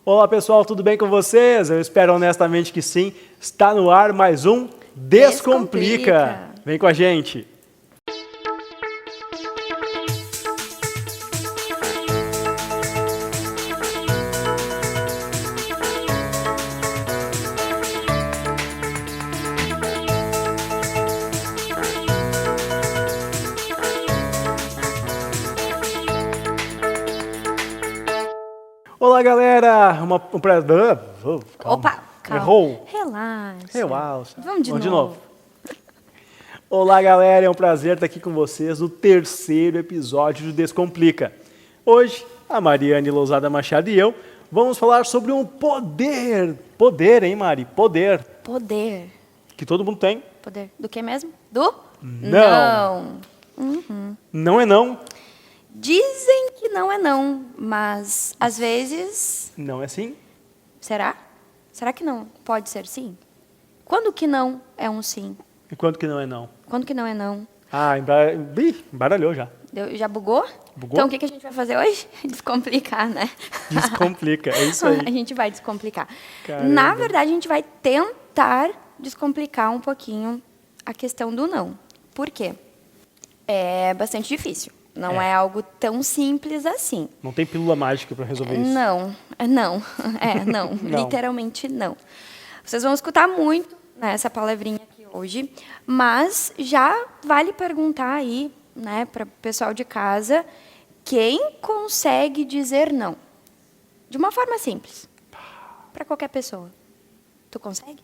Olá pessoal, tudo bem com vocês? Eu espero honestamente que sim. Está no ar mais um Descomplica. Vem com a gente. Olá galera, um prazer. Opa, calma. Errou. Relaxa. Vamos de novo. Olá galera, é um prazer estar aqui com vocês no terceiro episódio do Descomplica. Hoje, a Mariane Lousada Machado e eu vamos falar sobre um poder. Poder, hein Mari? Poder. Poder. Que todo mundo tem. Poder. Do que mesmo? Do? Não. Não é não. Dizem que não é não, mas às vezes... Não é sim? Será? Será que não pode ser sim? Quando que não é um sim? E quando que não é não? Quando que não é não? Ah, embaralhou já. Já bugou? Bugou? Então o que a gente vai fazer hoje? Descomplicar, né? Descomplica, é isso aí. A gente vai descomplicar. Caramba. Na verdade, a gente vai tentar descomplicar um pouquinho a questão do não. Por quê? É bastante difícil. Não é algo tão simples assim. Não tem pílula mágica para resolver isso. Não. Não. Literalmente não. Vocês vão escutar muito essa palavrinha aqui hoje, mas já vale perguntar aí, né, para o pessoal de casa, quem consegue dizer não? De uma forma simples. Para qualquer pessoa. Tu consegue?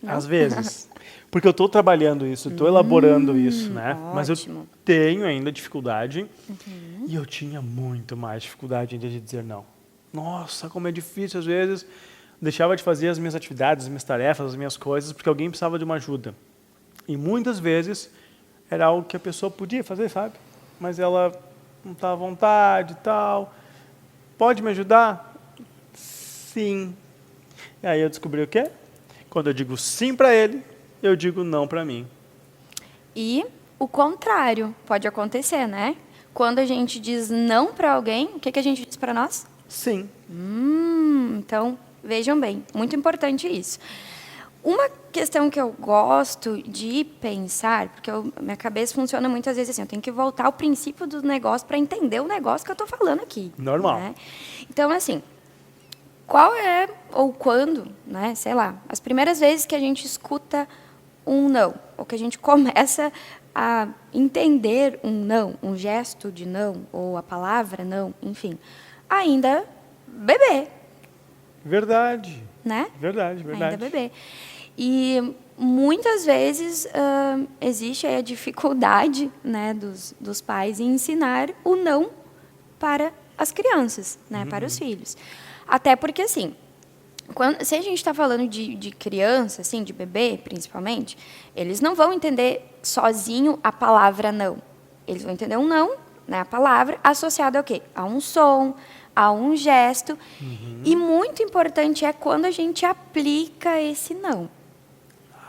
Não? Às vezes. Porque eu estou trabalhando isso, estou elaborando isso, né? Ótimo. Mas eu tenho ainda dificuldade e eu tinha muito mais dificuldade ainda de dizer não. Nossa, como é difícil às vezes. Deixava de fazer as minhas atividades, as minhas tarefas, as minhas coisas, porque alguém precisava de uma ajuda. E muitas vezes era algo que a pessoa podia fazer, sabe? Mas ela não estava à vontade e tal. Pode me ajudar? Sim. E aí eu descobri o quê? Quando eu digo sim para ele, eu digo não para mim. E o contrário pode acontecer, né? Quando a gente diz não para alguém, o que a gente diz para nós? Sim. Então, vejam bem, muito importante isso. Uma questão que eu gosto de pensar, porque minha cabeça funciona muitas vezes assim, eu tenho que voltar ao princípio do negócio para entender o negócio que eu estou falando aqui. Normal. Né? Então, assim, qual é, ou quando, né, sei lá, as primeiras vezes que a gente escuta um não, ou que a gente começa a entender um não, um gesto de não, ou a palavra não, enfim, ainda bebê. Verdade. Né? Verdade. Ainda bebê. E muitas vezes existe aí a dificuldade, né, dos pais em ensinar o não para as crianças, né, para os filhos. Até porque, assim, se a gente está falando de criança, assim, de bebê, principalmente, eles não vão entender sozinho a palavra não. Eles vão entender um não, né, a palavra, associada ao quê? A um som, a um gesto. E muito importante é quando a gente aplica esse não.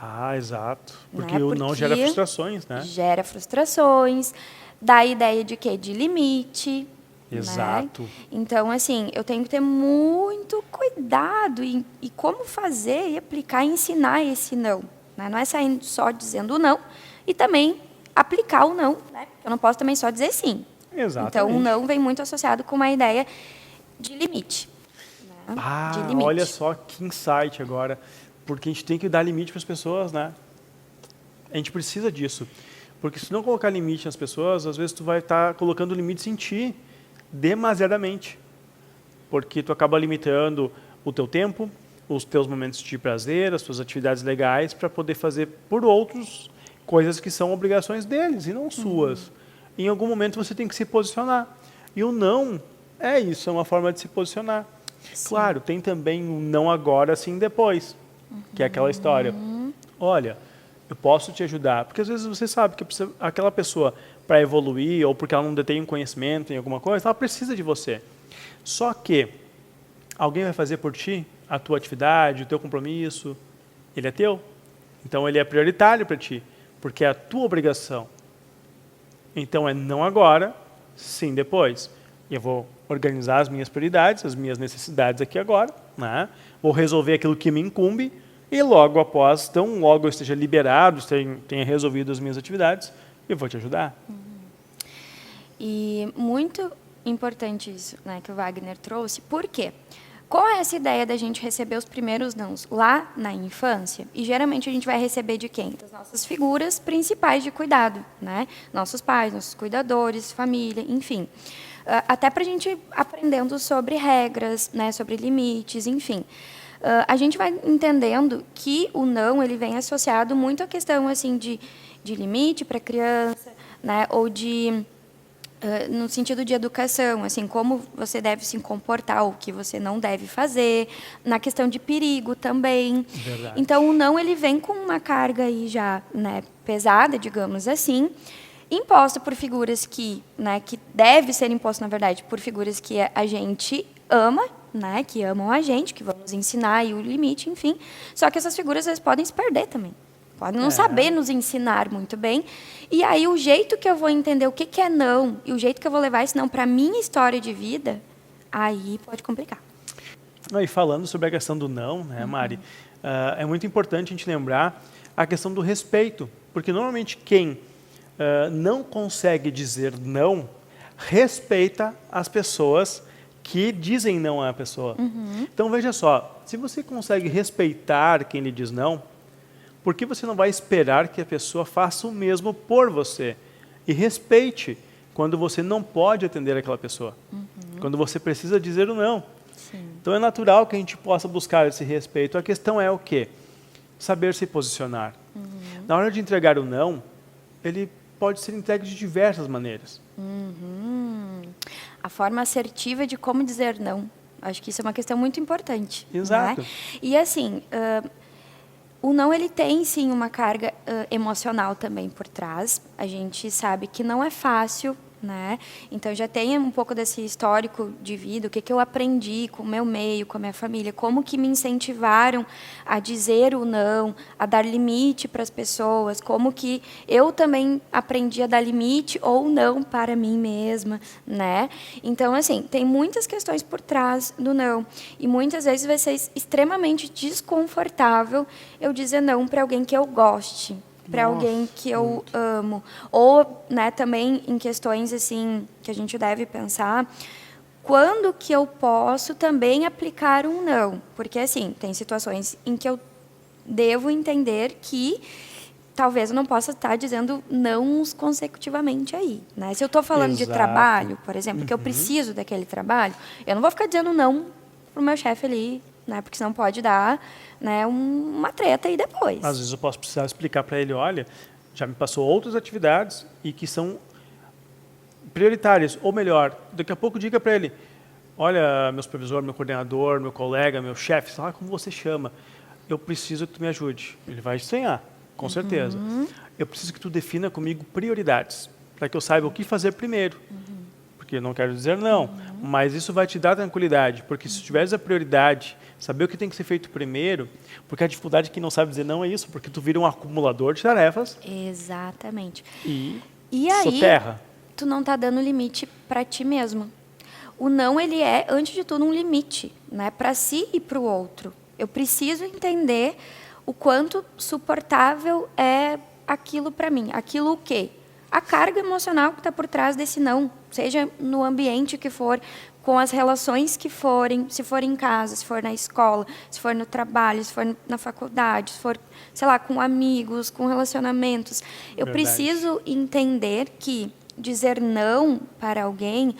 Ah, exato. Porque Né? o não gera frustrações, né? Gera frustrações, dá a ideia de quê? De limite. Exato. Né? Então, assim, eu tenho que ter muito cuidado e como fazer e aplicar e ensinar esse não. Né? Não é saindo só dizendo não e também aplicar o não. Né? Eu não posso também só dizer sim. Exatamente. Então, o não vem muito associado com uma ideia de limite. Né? Ah, de limite. olha só que insight agora. Porque a gente tem que dar limite para as pessoas, né? A gente precisa disso. Porque se não colocar limite nas pessoas, às vezes tu vai estar colocando limites em ti demasiadamente. Porque tu acaba limitando o teu tempo, os teus momentos de prazer, as tuas atividades legais, para poder fazer por outros coisas que são obrigações deles e não suas. Em algum momento você tem que se posicionar. E o não é isso, é uma forma de se posicionar. Sim. Claro, tem também o não agora, sim depois. Que é aquela história. Olha, eu posso te ajudar. Porque às vezes você sabe que aquela pessoa, para evoluir, ou porque ela não detém um conhecimento em alguma coisa, ela precisa de você. Só que alguém vai fazer por ti a tua atividade, o teu compromisso. Ele é teu. Então ele é prioritário para ti. Porque é a tua obrigação. Então é não agora, sim depois. Eu vou organizar as minhas prioridades, as minhas necessidades aqui agora, né? Vou resolver aquilo que me incumbe e logo após, então logo eu esteja liberado, tenha resolvido as minhas atividades, eu vou te ajudar. E muito importante isso, né, que o Wagner trouxe. Por quê? Qual é essa ideia da gente receber os primeiros nãos lá na infância? E geralmente a gente vai receber de quem? Das nossas figuras principais de cuidado, né? Nossos pais, nossos cuidadores, família, enfim. Até para a gente aprendendo sobre regras, né, sobre limites, enfim. A gente vai entendendo que o não ele vem associado muito à questão assim de limite para a criança, né, ou de no sentido de educação, assim, como você deve se comportar, o que você não deve fazer, na questão de perigo também. Verdade. Então, o não ele vem com uma carga aí já, né, pesada, digamos assim, imposta por figuras que deve ser imposta, na verdade, por figuras que a gente ama, né, que amam a gente, que vão nos ensinar aí o limite, enfim. Só que essas figuras às vezes podem se perder também. Podem não saber nos ensinar muito bem. E aí o jeito que eu vou entender o que é não e o jeito que eu vou levar esse não para a minha história de vida, aí pode complicar. E falando sobre a questão do não, né, Mari, é muito importante a gente lembrar a questão do respeito. Porque normalmente quem não consegue dizer não, respeita as pessoas que dizem não à pessoa. Então veja só, se você consegue respeitar quem lhe diz não, por que você não vai esperar que a pessoa faça o mesmo por você? E respeite quando você não pode atender aquela pessoa. Quando você precisa dizer o não. Sim. Então é natural que a gente possa buscar esse respeito. A questão é o quê? Saber se posicionar. Na hora de entregar o não, ele pode ser entregue de diversas maneiras. A forma assertiva de como dizer não. Acho que isso é uma questão muito importante. Exato. Né? E assim, o não ele tem sim uma carga emocional também por trás. A gente sabe que não é fácil, né? Então já tem um pouco desse histórico de vida, o que eu aprendi com o meu meio, com a minha família, como que me incentivaram a dizer o não, a dar limite para as pessoas, como que eu também aprendi a dar limite ou não para mim mesma, né? Então assim, tem muitas questões por trás do não e muitas vezes vai ser extremamente desconfortável eu dizer não para alguém que eu goste, para alguém que eu amo. Ou, né, também em questões assim que a gente deve pensar, quando que eu posso também aplicar um não? Porque, assim, tem situações em que eu devo entender que talvez eu não possa estar dizendo não consecutivamente aí. Né? Se eu estou falando de trabalho, por exemplo, que eu preciso daquele trabalho, eu não vou ficar dizendo não para o meu chefe ali, né, porque senão pode dar, né, uma treta aí depois. Às vezes eu posso precisar explicar para ele, olha, já me passou outras atividades e que são prioritárias. Ou melhor, daqui a pouco diga para ele, olha, meu supervisor, meu coordenador, meu colega, meu chefe, sei lá como você chama, eu preciso que tu me ajude. Ele vai estranhar, com certeza. Eu preciso que tu defina comigo prioridades, para que eu saiba o que fazer primeiro. Porque eu não quero dizer não, mas isso vai te dar tranquilidade, porque se tiveres a prioridade, saber o que tem que ser feito primeiro, porque a dificuldade de quem não sabe dizer não é isso, porque tu vira um acumulador de tarefas. Exatamente. E aí, soterra. Tu não está dando limite para ti mesmo. O não, ele é, antes de tudo, um limite, né, para si e para o outro. Eu preciso entender o quanto suportável é aquilo para mim. Aquilo o quê? A carga emocional que está por trás desse não, seja no ambiente que for, com as relações que forem, se for em casa, se for na escola, se for no trabalho, se for na faculdade, se for, sei lá, com amigos, com relacionamentos. Eu preciso entender que dizer não para alguém,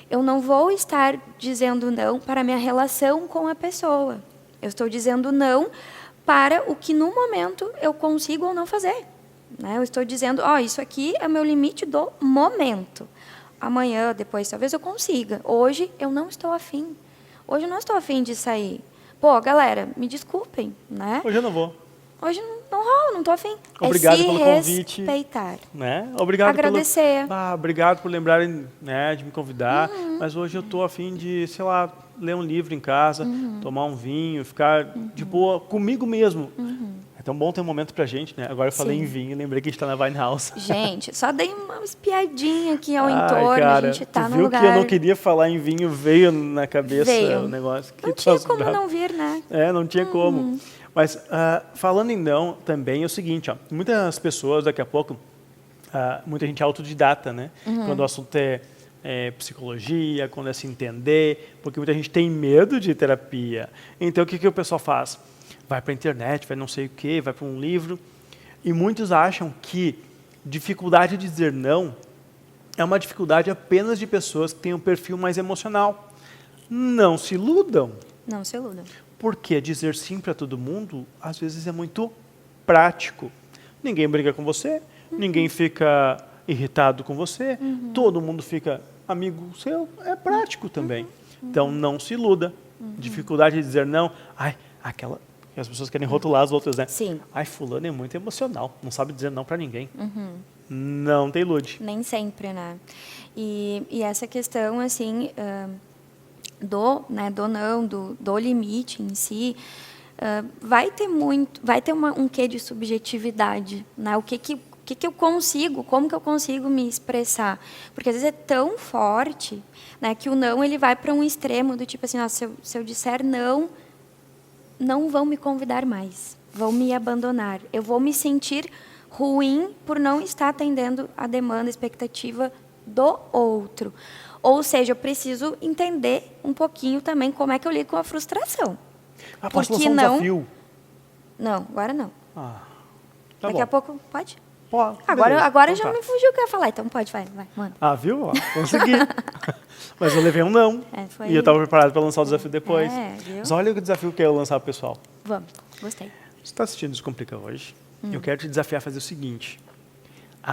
eu não vou estar dizendo não para a minha relação com a pessoa. Eu estou dizendo não para o que no momento eu consigo ou não fazer. Né? Eu estou dizendo, isso aqui é o meu limite do momento. Amanhã, depois, talvez eu consiga. Hoje, eu não estou afim. Hoje, eu não estou afim de sair. Pô, galera, me desculpem, né? Hoje eu não vou. Hoje não rola, não estou afim. Obrigado se pelo convite. Respeitar. Né? Obrigado agradecer. Obrigado por lembrarem, né, de me convidar. Mas hoje eu estou afim de, sei lá, ler um livro em casa, tomar um vinho, ficar de boa comigo mesmo. É tão bom ter um momento pra gente, né? Agora eu falei Sim. em vinho, lembrei que a gente tá na Wine House. Gente, só dei uma espiadinha aqui ao Ai, entorno, cara, a gente tá tu no viu lugar... que eu não queria falar em vinho, veio na cabeça Veio. o negócio. Que Não tinha troço como brabo. não vir, né? Não tinha como. Mas falando em não, também é o seguinte, ó, muitas pessoas daqui a pouco, muita gente é autodidata, né? Quando o assunto é psicologia, quando é se entender, porque muita gente tem medo de terapia. Então o que o pessoal faz? Vai para a internet, vai não sei o quê, vai para um livro, e muitos acham que dificuldade de dizer não é uma dificuldade apenas de pessoas que têm um perfil mais emocional. Não se iludam. Não se iludam. Porque dizer sim para todo mundo, às vezes, é muito prático. Ninguém briga com você, ninguém fica irritado com você, todo mundo fica amigo seu, é prático também. Então, não se iluda. Dificuldade de dizer não, que as pessoas querem rotular as outras, né? Sim. Ai, fulano é muito emocional, não sabe dizer não para ninguém. Não te ilude. Nem sempre, né? E essa questão, assim, do não, do limite em si, vai ter um quê de subjetividade, né? O que eu consigo, como que eu consigo me expressar? Porque às vezes é tão forte, né, que o não ele vai para um extremo do tipo assim, se eu disser não vão me convidar mais, vão me abandonar, eu vou me sentir ruim por não estar atendendo a demanda, a expectativa do outro. Ou seja, eu preciso entender um pouquinho também como é que eu lido com a frustração. Posso Porque lançar um não... desafio? Não, agora não. Tá Daqui bom. a pouco, pode? Pô, Agora beleza. já Então tá. me fugiu o que eu ia falar, então pode, vai, manda. Viu? Consegui. Mas eu levei um não. Foi... E eu estava preparado para lançar o desafio depois. Viu? Mas olha o desafio que eu ia lançar pro pessoal. Vamos, gostei. Você está assistindo Descomplica hoje? Eu quero te desafiar a fazer o seguinte.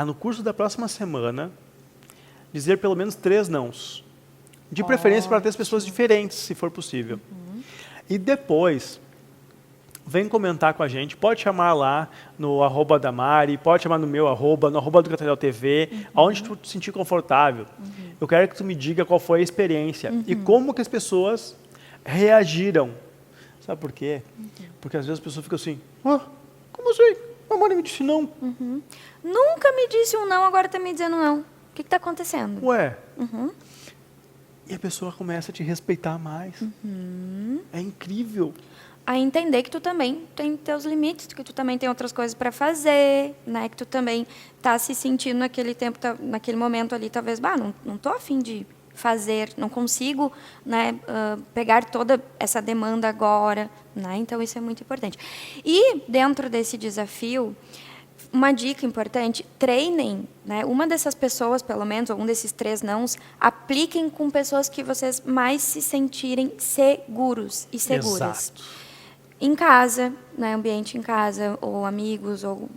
No curso da próxima semana, dizer pelo menos 3 nãos. De preferência para 3 pessoas diferentes, se for possível. E depois, vem comentar com a gente. Pode chamar lá no @ da Mari, pode chamar no meu @ no @ do Catedral TV, aonde tu te sentir confortável. Eu quero que tu me diga qual foi a experiência e como que as pessoas reagiram. Sabe por quê? Porque às vezes as pessoas ficam assim, como assim? A Mari me disse não. Nunca me disse um não, agora está me dizendo não. O que está acontecendo? Ué. E a pessoa começa a te respeitar mais. É incrível. A entender que tu também tem teus limites, que tu também tem outras coisas para fazer, né? Que tu também está se sentindo naquele tempo, naquele momento ali, talvez, não estou a fim de fazer, não consigo, né, pegar toda essa demanda agora, né? Então isso é muito importante. E dentro desse desafio, uma dica importante, treinem, né? Uma dessas pessoas, pelo menos, ou um desses 3 nãos, apliquem com pessoas que vocês mais se sentirem seguros e seguras. Exato. Em casa, né, ambiente em casa, ou amigos, ou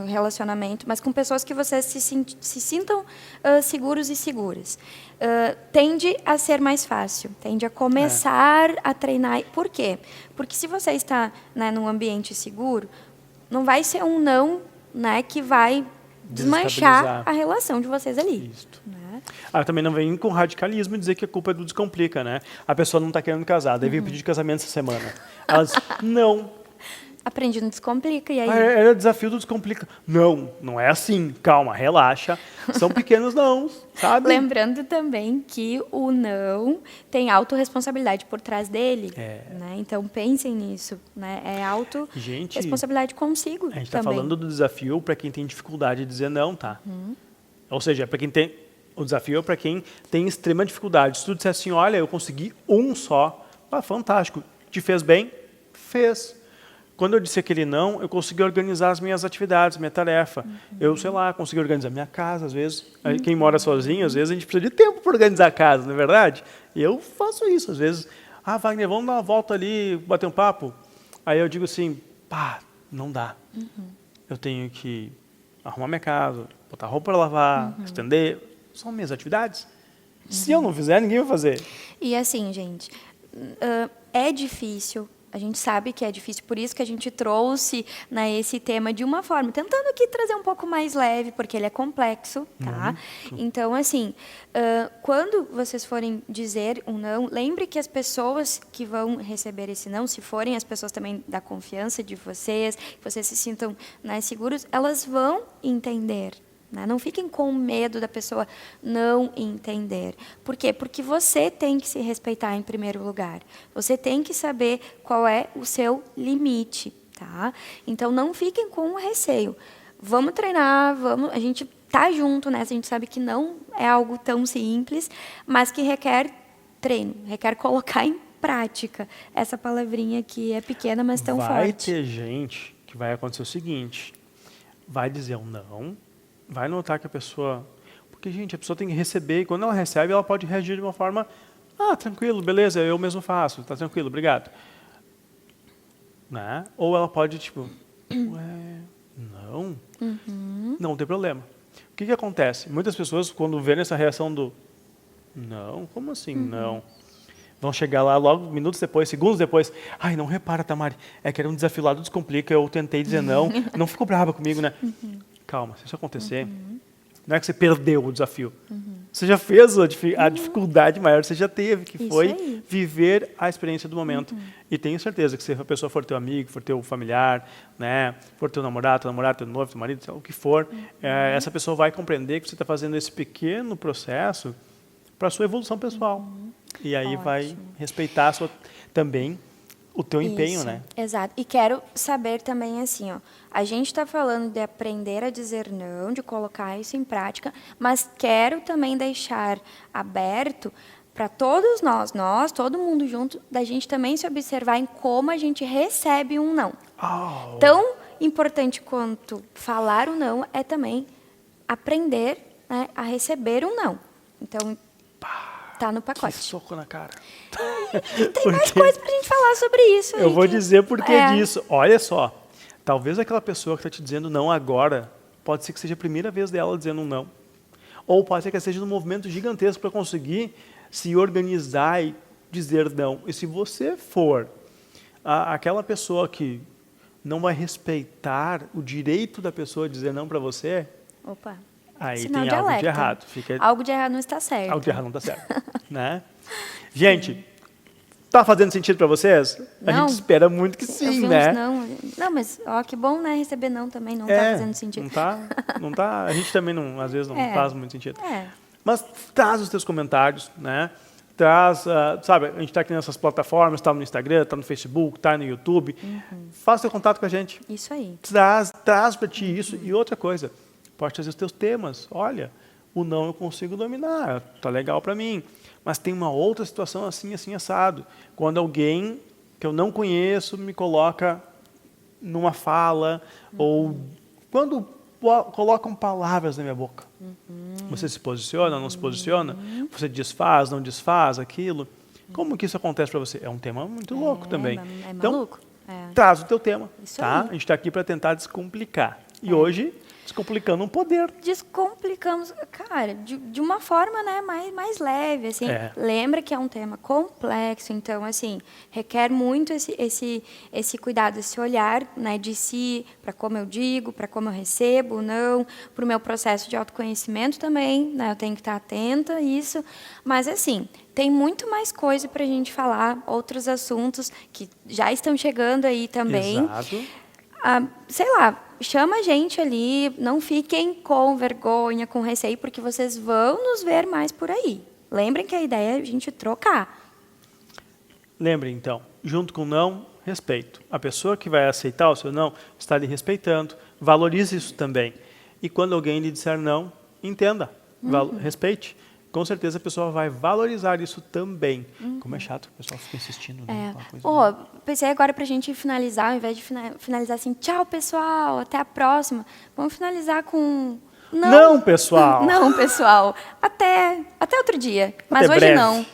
relacionamento, mas com pessoas que vocês se sintam seguros e seguras. Tende a ser mais fácil, tende a começar a treinar. Por quê? Porque se você está, né, num ambiente seguro, não vai ser um não, né, que vai desmanchar a relação de vocês ali. Isto. Né? Também não vem com radicalismo dizer que a culpa é do Descomplica, né? A pessoa não está querendo casar, daí veio pedir de casamento essa semana. Ela diz, não. Aprendi no Descomplica, e aí? Era desafio do Descomplica. Não é assim. Calma, relaxa. São pequenos não, sabe? Lembrando também que o não tem autorresponsabilidade por trás dele. Né? Então, pensem nisso. Né? É autorresponsabilidade consigo A gente está também. falando do desafio para quem tem dificuldade de dizer não, tá? Ou seja, para quem tem... O desafio é para quem tem extrema dificuldade. Se tu disser assim, olha, eu consegui um só, fantástico. Te fez bem? Fez. Quando eu disse aquele não, eu consegui organizar as minhas atividades, minha tarefa. Eu, sei lá, consegui organizar minha casa, às vezes. Quem mora sozinho, às vezes a gente precisa de tempo para organizar a casa, não é verdade? E eu faço isso, às vezes. Wagner, vamos dar uma volta ali, bater um papo? Aí eu digo assim, não dá. Eu tenho que arrumar minha casa, botar roupa para lavar, estender. São minhas atividades. Se eu não fizer, ninguém vai fazer. E assim, gente, é difícil, A gente sabe que é difícil, por isso que a gente trouxe, né, esse tema de uma forma, tentando aqui trazer um pouco mais leve, porque ele é complexo, tá? Então, assim, quando vocês forem dizer um não, lembre que as pessoas que vão receber esse não, se forem as pessoas também da confiança de vocês, que vocês se sintam, né, seguros, elas vão entender. Não fiquem com medo da pessoa não entender. Por quê? Porque você tem que se respeitar em primeiro lugar. Você tem que saber qual é o seu limite, tá? Então, não fiquem com receio. Vamos treinar, a gente tá junto nessa, a gente sabe que não é algo tão simples, mas que requer treino, requer colocar em prática essa palavrinha que é pequena, mas tão forte. Vai ter gente que vai acontecer o seguinte, vai dizer um não, vai notar que a pessoa... Porque, gente, a pessoa tem que receber, e quando ela recebe, ela pode reagir de uma forma... tranquilo, beleza, eu mesmo faço, tá tranquilo, obrigado. Né? Ou ela pode, tipo... não? Não tem problema. O que acontece? Muitas pessoas, quando vêem essa reação do... Não? Como assim, não? Vão chegar lá logo, minutos depois, segundos depois. Não repara, Tamari, é que era um desafio lá do Descomplica, eu tentei dizer não, não ficou brava comigo, né? Calma, se isso acontecer, não é que você perdeu o desafio. Você já fez a dificuldade maior, você já teve, que foi viver a experiência do momento. E tenho certeza que se a pessoa for teu amigo, for teu familiar, né, for teu namorado, teu noivo, teu marido, o que for, essa pessoa vai compreender que você está fazendo esse pequeno processo para a sua evolução pessoal. E aí vai respeitar também o teu empenho, né? Exato. E quero saber também, assim, a gente está falando de aprender a dizer não, de colocar isso em prática, mas quero também deixar aberto para todos nós, todo mundo junto, da gente também se observar em como a gente recebe um não. Tão importante quanto falar o não é também aprender, né, a receber um não. Então, tá no pacote. Que soco na cara. E tem mais coisa pra gente falar sobre isso. Eu vou dizer por que disso. Olha só, talvez aquela pessoa que está te dizendo não agora, pode ser que seja a primeira vez dela dizendo um não. Ou pode ser que seja um movimento gigantesco para conseguir se organizar e dizer não. E se você for aquela pessoa que não vai respeitar o direito da pessoa dizer não para você, aí sinal tem de algo alerta. de errado. Algo de errado não está certo. Algo de errado não está certo. Né? Gente, tá fazendo sentido para vocês? Não. A gente espera muito que sim, né? Não, mas que bom, né? Receber não também não tá fazendo sentido. Não tá. A gente também não, às vezes não faz muito sentido. Mas traz os teus comentários, né? Traz, sabe, a gente está aqui nessas plataformas, está no Instagram, está no Facebook, está no YouTube. Faça seu contato com a gente. Isso aí. Traz para ti isso. E outra coisa, pode trazer os teus temas. Olha, o não eu consigo dominar, tá legal para mim. Mas tem uma outra situação assim, assado. Quando alguém que eu não conheço me coloca numa fala, ou quando colocam palavras na minha boca. Você se posiciona, não se posiciona? Você desfaz, não desfaz aquilo? Como que isso acontece para você? É um tema muito louco também. Então, maluco. traz o teu tema. Isso tá? aí. A gente está aqui para tentar descomplicar. E hoje, descomplicando um poder. Descomplicamos, cara, de uma forma, né, mais leve, assim. Lembra que é um tema complexo, então, assim, requer muito esse cuidado, esse olhar, né, de si, para como eu digo, para como eu recebo, não, para o meu processo de autoconhecimento também, né, eu tenho que estar atenta a isso, mas, assim, tem muito mais coisa para a gente falar, outros assuntos que já estão chegando aí também. Exato. Sei lá, chama a gente ali, não fiquem com vergonha, com receio, porque vocês vão nos ver mais por aí. Lembrem que a ideia é a gente trocar. Lembrem, então, junto com o não, respeito. A pessoa que vai aceitar o seu não está lhe respeitando. Valorize isso também. E quando alguém lhe disser não, entenda, respeite. Com certeza a pessoa vai valorizar isso também. Como é chato, o pessoal fica insistindo. Né? Pensei agora para a gente finalizar, ao invés de finalizar assim, tchau, pessoal, até a próxima. Vamos finalizar com... Não, pessoal. Não, pessoal. Até outro dia. Mas até hoje breve. Não.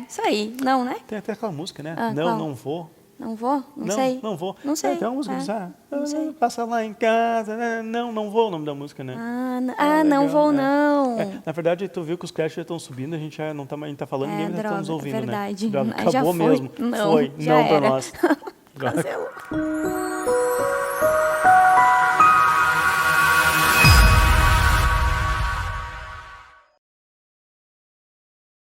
Isso aí. Não, né? Tem até aquela música, né? Qual? Não vou. Não vou? Não sei. Não vou. Não sei. Tem uma música que diz, não sei. passa lá em casa, né? Não vou, o nome da música, né? Não vou, não. Na verdade, tu viu que os créditos já estão subindo, a gente já não tá, a gente tá falando, ninguém já estamos ouvindo, verdade. né? Já Acabou foi. mesmo. Não, foi, já não para era. nós. Cancelou.